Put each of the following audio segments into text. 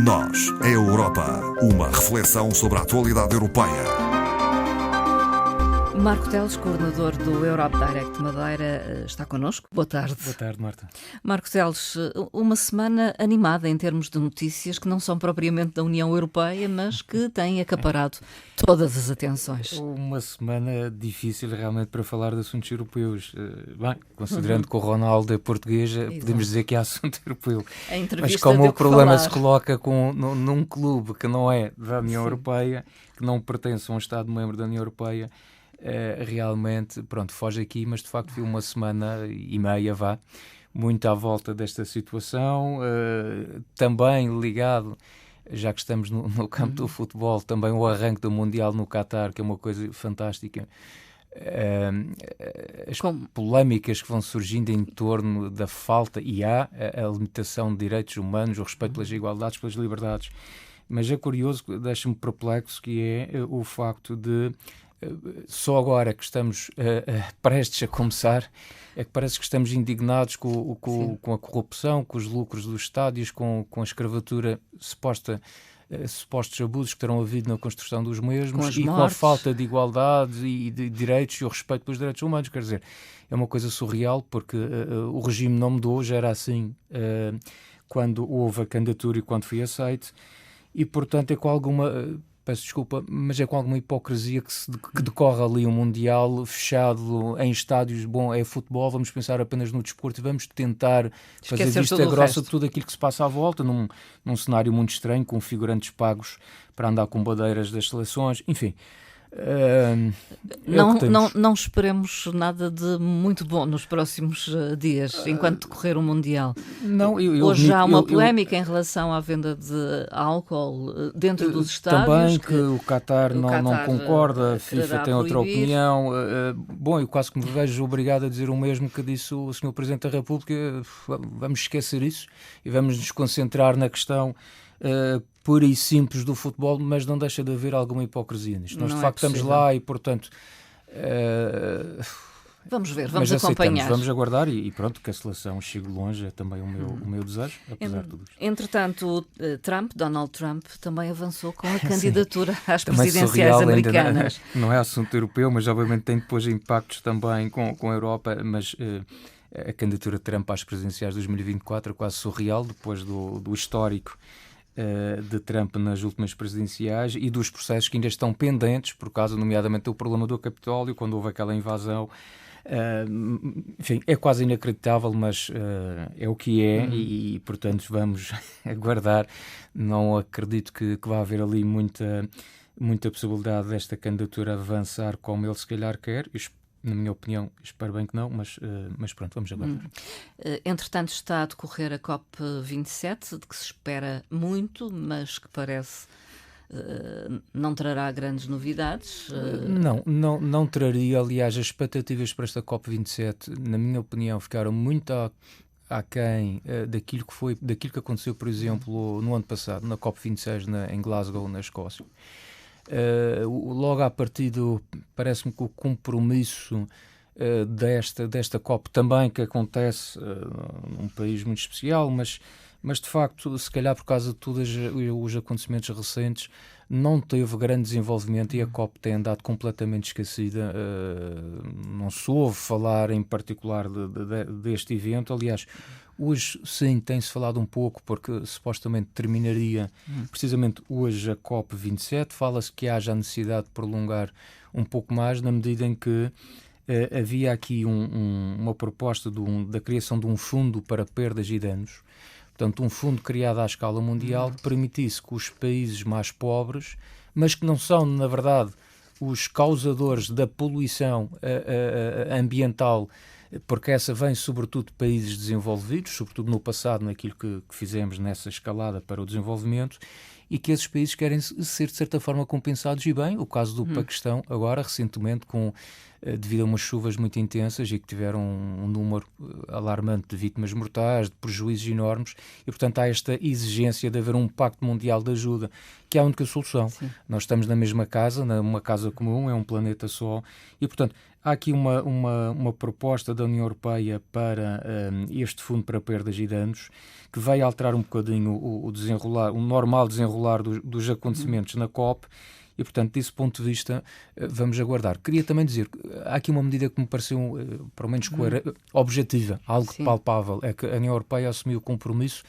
Nós, a Europa. Uma reflexão sobre a atualidade europeia. Marco Teles, coordenador do Europe Direct Madeira, está connosco. Boa tarde. Boa tarde, Marta. Marco Teles, uma semana animada em termos de notícias que não são propriamente da União Europeia, mas que têm acaparado todas as atenções. Uma semana difícil realmente para falar de assuntos europeus. Bem, considerando que o Ronaldo é português, podemos dizer que é assunto europeu. Mas como o problema se coloca num clube que não é da União Europeia, que não pertence a um Estado-membro da União Europeia, realmente, pronto, foge aqui, mas de facto foi uma semana e meia, muito à volta desta situação, também ligado, já que estamos no campo do futebol, também o arranque do Mundial no Qatar, que é uma coisa fantástica. As polémicas que vão surgindo em torno da falta, e há a limitação de direitos humanos, o respeito pelas igualdades, pelas liberdades. Mas é curioso, deixa-me perplexo, que é o facto de só agora que estamos prestes a começar, é que parece que estamos indignados com a corrupção, com os lucros dos estádios, com a escravatura supostos abusos que terão havido na construção dos mesmos e com a falta de igualdade e de direitos e o respeito pelos direitos humanos. Quer dizer, é uma coisa surreal, porque o regime não mudou, já era assim quando houve a candidatura e quando foi aceito, e portanto é com alguma... Peço desculpa, mas é com alguma hipocrisia que decorre ali um Mundial fechado em estádios. Bom, é futebol, vamos pensar apenas no desporto e vamos tentar fazer vista grossa de tudo aquilo que se passa à volta, num cenário muito estranho, com figurantes pagos para andar com bandeiras das seleções, enfim. Não esperemos nada de muito bom nos próximos dias, enquanto decorrer o Mundial. Hoje há uma polémica em relação à venda de álcool dentro dos estádios. Também que o Qatar não concorda, a FIFA tem outra opinião. Bom, eu quase que me vejo obrigado a dizer o mesmo que disse o Sr. Presidente da República. Vamos esquecer isso e vamos nos concentrar na questão pura e simples do futebol, mas não deixa de haver alguma hipocrisia nisto. Nós, de facto, estamos lá e, portanto... Vamos ver, vamos acompanhar. Vamos aguardar e pronto, que a seleção chegue longe, é também o meu desejo, apesar de tudo isto. Entretanto, Donald Trump, também avançou com a candidatura às presidenciais americanas. Não é assunto europeu, mas obviamente tem depois impactos também com a Europa, mas... a candidatura de Trump às presidenciais de 2024 é quase surreal, depois do histórico de Trump nas últimas presidenciais e dos processos que ainda estão pendentes, por causa, nomeadamente, do problema do Capitólio, quando houve aquela invasão. Enfim, é quase inacreditável, mas é o que é e, portanto, vamos aguardar. Não acredito que vá haver ali muita possibilidade desta candidatura avançar como ele se calhar quer. Na minha opinião, espero bem que não, mas pronto, vamos aguardar. Entretanto, está a decorrer a COP27, de que se espera muito, mas que parece não trará grandes novidades. Não traria. Aliás, as expectativas para esta COP27, na minha opinião, ficaram muito aquém daquilo que aconteceu, por exemplo, no ano passado, na COP26 em Glasgow, na Escócia. Logo à partida, parece-me que o compromisso desta COP também, que acontece num país muito especial, mas de facto, se calhar por causa de todos os acontecimentos recentes, não teve grande desenvolvimento e a COP tem andado completamente esquecida. Não se ouve falar em particular deste evento. Aliás, hoje sim tem-se falado um pouco, porque supostamente terminaria precisamente hoje a COP27. Fala-se que haja a necessidade de prolongar um pouco mais, na medida em que havia aqui uma proposta da criação de um fundo para perdas e danos. Portanto, um fundo criado à escala mundial que permitisse que os países mais pobres, mas que não são, na verdade, os causadores da poluição ambiental, porque essa vem sobretudo de países desenvolvidos, sobretudo no passado, naquilo que fizemos nessa escalada para o desenvolvimento, e que esses países querem ser, de certa forma, compensados. E bem, o caso do Paquistão, agora, recentemente, devido a umas chuvas muito intensas e que tiveram um número alarmante de vítimas mortais, de prejuízos enormes, e, portanto, há esta exigência de haver um pacto mundial de ajuda, que é a única solução. Sim. Nós estamos na mesma casa, numa casa comum, é um planeta só, e, portanto, há aqui uma proposta da União Europeia para este fundo para perdas e danos, que vai alterar um bocadinho o normal desenrolar dos acontecimentos na COP. E, portanto, desse ponto de vista, vamos aguardar. Queria também dizer que há aqui uma medida que me pareceu, pelo menos, objetiva, algo palpável. É que a União Europeia assumiu o compromisso,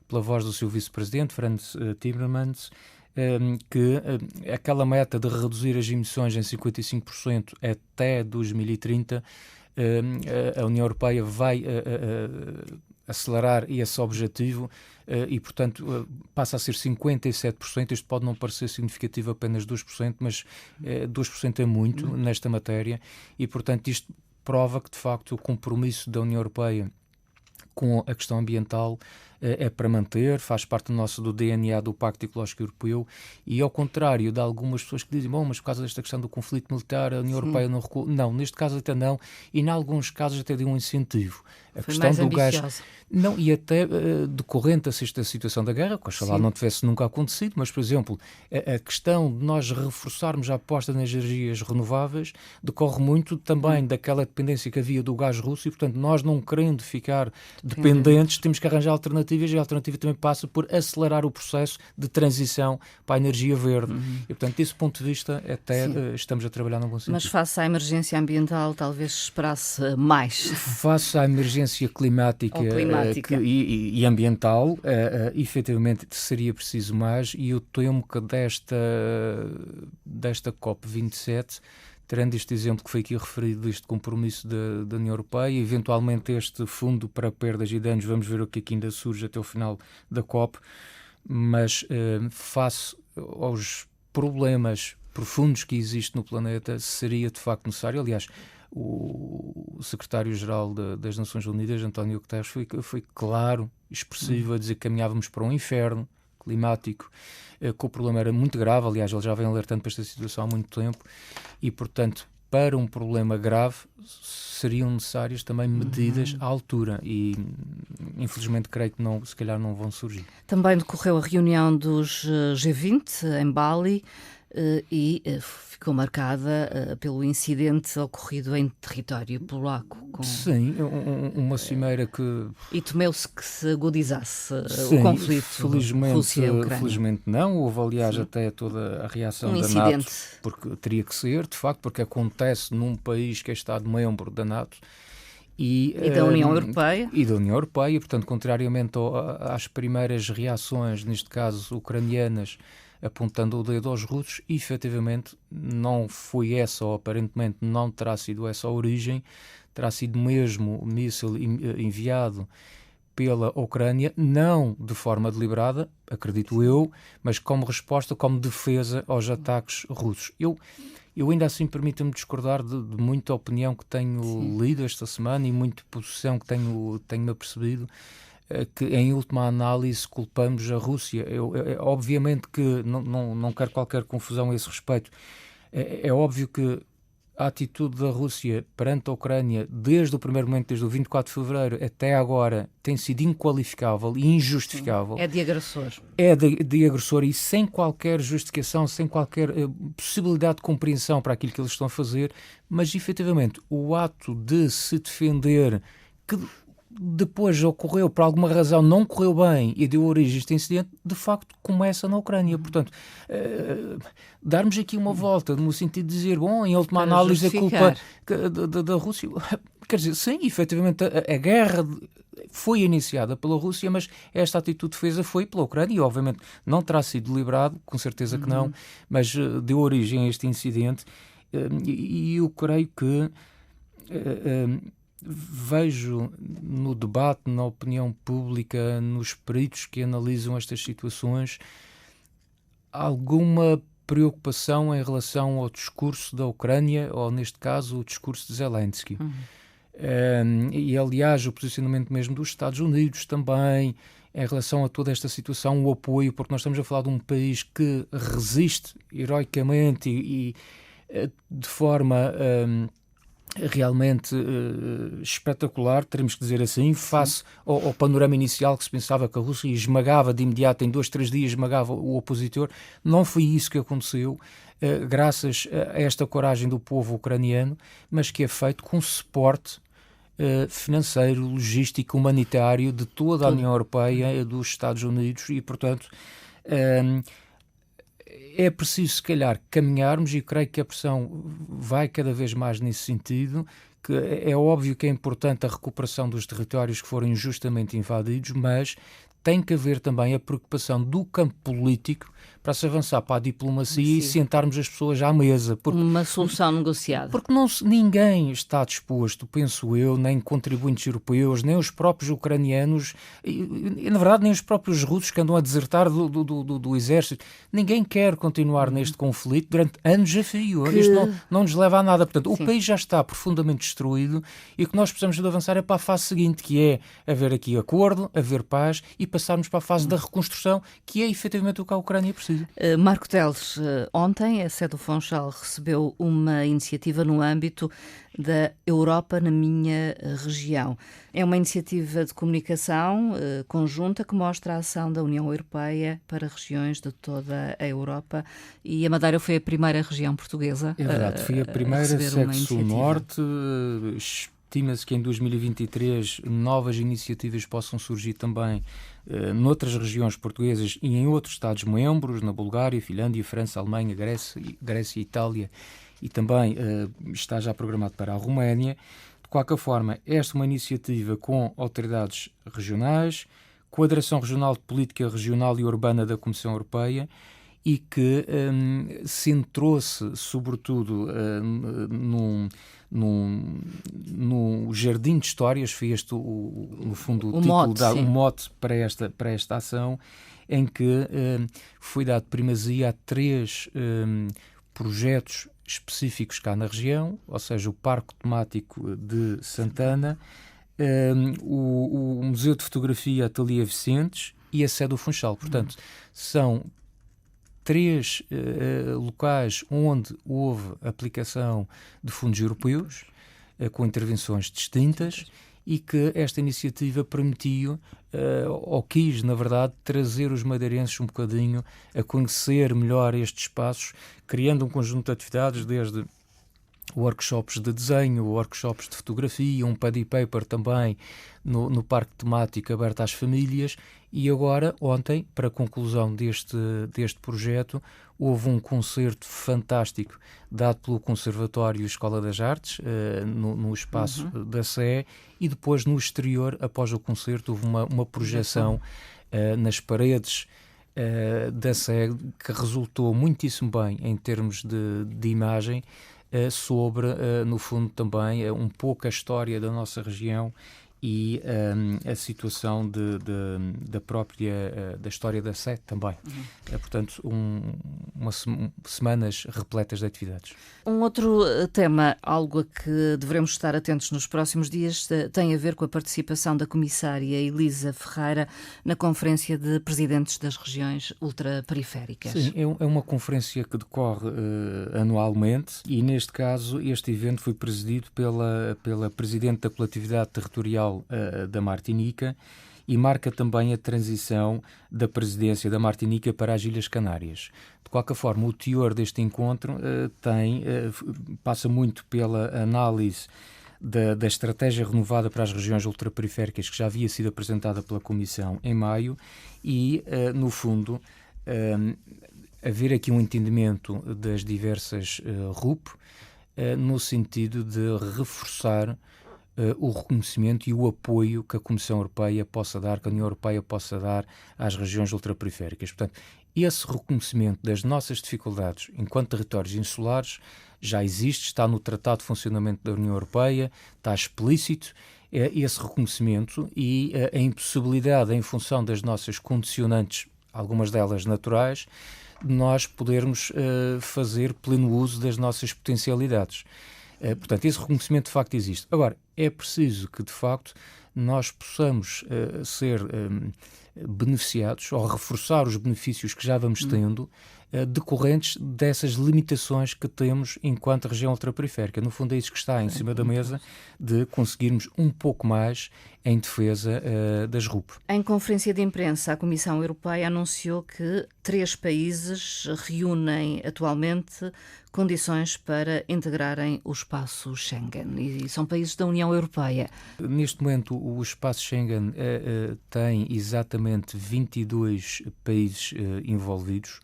pela voz do seu vice-presidente, Frans Timmermans, que aquela meta de reduzir as emissões em 55% até 2030, a União Europeia vai acelerar esse objetivo e, portanto, passa a ser 57%. Isto pode não parecer significativo, apenas 2%, mas 2% é muito nesta matéria e, portanto, isto prova que, de facto, o compromisso da União Europeia com a questão ambiental é para manter, faz parte do DNA do Pacto Ecológico Europeu e, ao contrário de algumas pessoas que dizem, mas por causa desta questão do conflito militar a União Europeia não recuou. Não, neste caso até não, e em alguns casos até deu um incentivo. A Foi questão mais do gás. Não, e até decorrente da situação da guerra, que oxalá não tivesse nunca acontecido, mas, por exemplo, a questão de nós reforçarmos a aposta nas energias renováveis decorre muito também daquela dependência que havia do gás russo e, portanto, nós não querendo ficar dependentes, temos que arranjar alternativas e a alternativa também passa por acelerar o processo de transição para a energia verde. E, portanto, desse ponto de vista, até estamos a trabalhar num bom sentido. Mas face à emergência ambiental, talvez esperasse mais. Face à emergência climática. E ambiental, efetivamente seria preciso mais, e eu temo que desta COP27, tendo este exemplo que foi aqui referido, deste compromisso da União Europeia, eventualmente este fundo para perdas e danos, vamos ver o que ainda surge até o final da COP, mas face aos problemas profundos que existem no planeta, seria de facto necessário, aliás, o secretário-geral das Nações Unidas, António Guterres, foi claro, expressivo, a dizer que caminhávamos para um inferno climático, que o problema era muito grave. Aliás, ele já vem alertando para esta situação há muito tempo e, portanto, para um problema grave seriam necessárias também medidas à altura e, infelizmente, creio que se calhar não vão surgir. Também decorreu a reunião dos G20 em Bali e ficou marcada pelo incidente ocorrido em território polaco. Sim, uma cimeira que... E temeu-se que se agudizasse o conflito Rússia-Ucrânia. Felizmente não, houve aliás até toda a reação da incidente. NATO, porque teria que ser, de facto, porque acontece num país que é Estado-membro da NATO, e da União Europeia. E da União Europeia, portanto, contrariamente às primeiras reações, neste caso ucranianas, apontando o dedo aos russos, e efetivamente não foi essa, ou aparentemente não terá sido essa a origem, terá sido mesmo míssil enviado pela Ucrânia, não de forma deliberada, acredito eu, mas como resposta, como defesa aos ataques russos. Eu ainda assim permito-me discordar de muita opinião que tenho lido esta semana e muita posição que tenho-me apercebido, que em última análise culpamos a Rússia. Obviamente que não quero qualquer confusão a esse respeito. É óbvio que a atitude da Rússia perante a Ucrânia, desde o primeiro momento, desde o 24 de fevereiro até agora, tem sido inqualificável e injustificável. É de agressor. É de agressor e sem qualquer justificação, sem qualquer possibilidade de compreensão para aquilo que eles estão a fazer, mas efetivamente o ato de se defender, que depois ocorreu, por alguma razão, não correu bem e deu origem a este incidente, de facto começa na Ucrânia. Portanto, darmos aqui uma volta no sentido de dizer, em última análise, a culpa da Rússia. Quer dizer, sim, efetivamente a guerra foi iniciada pela Rússia, mas esta atitude de defesa foi pela Ucrânia e, obviamente, não terá sido deliberado, com certeza que não, mas deu origem a este incidente e eu creio que vejo no debate, na opinião pública, nos peritos que analisam estas situações, alguma preocupação em relação ao discurso da Ucrânia, ou neste caso o discurso de Zelensky. E aliás o posicionamento mesmo dos Estados Unidos também, em relação a toda esta situação, o apoio, porque nós estamos a falar de um país que resiste heroicamente e de forma realmente espetacular, teremos que dizer assim, face ao panorama inicial que se pensava que a Rússia esmagava de imediato, em 2-3 dias esmagava o opositor. Não foi isso que aconteceu. graças a esta coragem do povo ucraniano, mas que é feito com suporte financeiro, logístico, humanitário de toda a União Europeia, dos Estados Unidos e, portanto, é preciso, se calhar, caminharmos e creio que a pressão vai cada vez mais nesse sentido, que é óbvio que é importante a recuperação dos territórios que foram injustamente invadidos, mas tem que haver também a preocupação do campo político para se avançar para a diplomacia e sentarmos as pessoas à mesa. Uma solução negociada. Porque ninguém está disposto, penso eu, nem contribuintes europeus, nem os próprios ucranianos, e na verdade nem os próprios russos que andam a desertar do exército. Ninguém quer continuar neste conflito durante anos a fio. Isto não nos leva a nada. Portanto, o país já está profundamente destruído e o que nós precisamos de avançar é para a fase seguinte, que é haver aqui acordo, haver paz e passarmos para a fase da reconstrução, que é efetivamente o que a Ucrânia precisa. Marco Teles, ontem a sede do Funchal recebeu uma iniciativa no âmbito da Europa na minha região. É uma iniciativa de comunicação conjunta que mostra a ação da União Europeia para regiões de toda a Europa e a Madeira foi a primeira região portuguesa. É verdade, foi a primeira, segue Sul-Norte. Estima-se que em 2023 novas iniciativas possam surgir também noutras regiões portuguesas e em outros Estados-membros, na Bulgária, Finlândia, França, Alemanha, Grécia, Itália e também está já programado para a Roménia. De qualquer forma, esta é uma iniciativa com autoridades regionais, Coordenação Regional de Política Regional e Urbana da Comissão Europeia e que centrou-se sobretudo no Jardim de Histórias, foi este no fundo o título, o mote para esta ação, em que foi dado primazia a 3 projetos específicos cá na região, ou seja, o Parque Temático de Santana, o Museu de Fotografia Ateliê Vicentes e a sede do Funchal. Portanto, são 3 locais onde houve aplicação de fundos europeus, com intervenções distintas, e que esta iniciativa permitiu, ou quis, na verdade, trazer os madeirenses um bocadinho a conhecer melhor estes espaços, criando um conjunto de atividades, desde workshops de desenho, workshops de fotografia, um paddy paper também no parque temático aberto às famílias, e agora, ontem, para a conclusão deste projeto, houve um concerto fantástico dado pelo Conservatório Escola das Artes, no espaço da Sé, e depois no exterior, após o concerto, houve uma projeção nas paredes da Sé, que resultou muitíssimo bem em termos de imagem, sobre, no fundo, também um pouco a história da nossa região e a situação da própria da história da Sé também. Portanto, semanas repletas de atividades. Um outro tema, algo a que devemos estar atentos nos próximos dias, tem a ver com a participação da comissária Elisa Ferreira na Conferência de Presidentes das Regiões Ultraperiféricas. Sim, é uma conferência que decorre anualmente e, neste caso, este evento foi presidido pela Presidente da Coletividade Territorial da Martinica e marca também a transição da presidência da Martinica para as Ilhas Canárias. De qualquer forma, o teor deste encontro passa muito pela análise da estratégia renovada para as regiões ultraperiféricas, que já havia sido apresentada pela Comissão em maio, e, no fundo, haver aqui um entendimento das diversas RUP no sentido de reforçar o reconhecimento e o apoio que a Comissão Europeia possa dar, que a União Europeia possa dar às regiões ultraperiféricas. Portanto, esse reconhecimento das nossas dificuldades enquanto territórios insulares já existe, está no Tratado de Funcionamento da União Europeia, está explícito esse reconhecimento e a impossibilidade, em função das nossas condicionantes, algumas delas naturais, de nós podermos fazer pleno uso das nossas potencialidades. Portanto, esse reconhecimento de facto existe. Agora, é preciso que de facto nós possamos ser beneficiados ou reforçar os benefícios que já vamos tendo decorrentes dessas limitações que temos enquanto região ultraperiférica. No fundo é isso que está em cima da mesa, de conseguirmos um pouco mais em defesa das RUP. Em conferência de imprensa, a Comissão Europeia anunciou que 3 países reúnem atualmente condições para integrarem o espaço Schengen, e são países da União Europeia. Neste momento, o espaço Schengen tem exatamente 22 países envolvidos.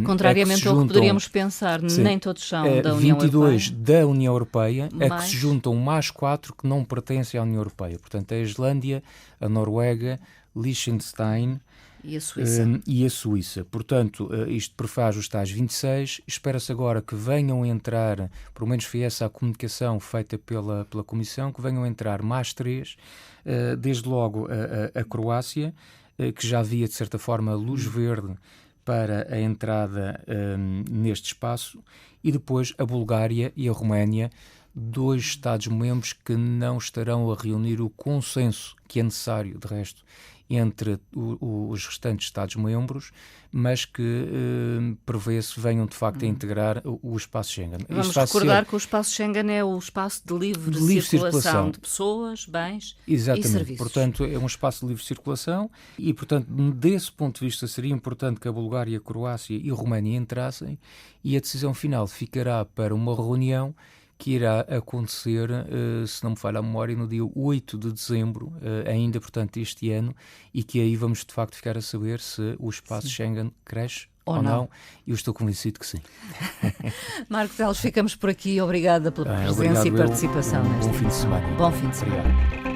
Contrariamente ao que poderíamos pensar, nem todos são da União 22 Europeia. Da União Europeia, a que se juntam mais 4 que não pertencem à União Europeia. Portanto, a Islândia, a Noruega, Liechtenstein e a Suíça. Portanto, isto prefaz os tais 26. Espera-se agora que venham entrar, pelo menos foi essa a comunicação feita pela Comissão, que venham entrar mais 3, desde logo a Croácia, que já havia, de certa forma, luz verde para a entrada neste espaço, e depois a Bulgária e a Roménia, 2 Estados-membros que não estarão a reunir o consenso que é necessário, de resto, entre os restantes Estados-membros, mas que prevê-se venham de facto a integrar o espaço Schengen. Vamos recordar que o espaço Schengen é o espaço de livre circulação de pessoas, bens e serviços. Portanto, é um espaço de livre circulação e, portanto, desse ponto de vista seria importante que a Bulgária, a Croácia e a Roménia entrassem, e a decisão final ficará para uma reunião que irá acontecer, se não me falha a memória, no dia 8 de dezembro, ainda, portanto, este ano, e que aí vamos, de facto, ficar a saber se o espaço Schengen cresce ou não. E eu estou convencido que sim. Marco Teles, ficamos por aqui. Obrigada pela presença e participação. Bom fim de semana. Bom fim de semana. Obrigado.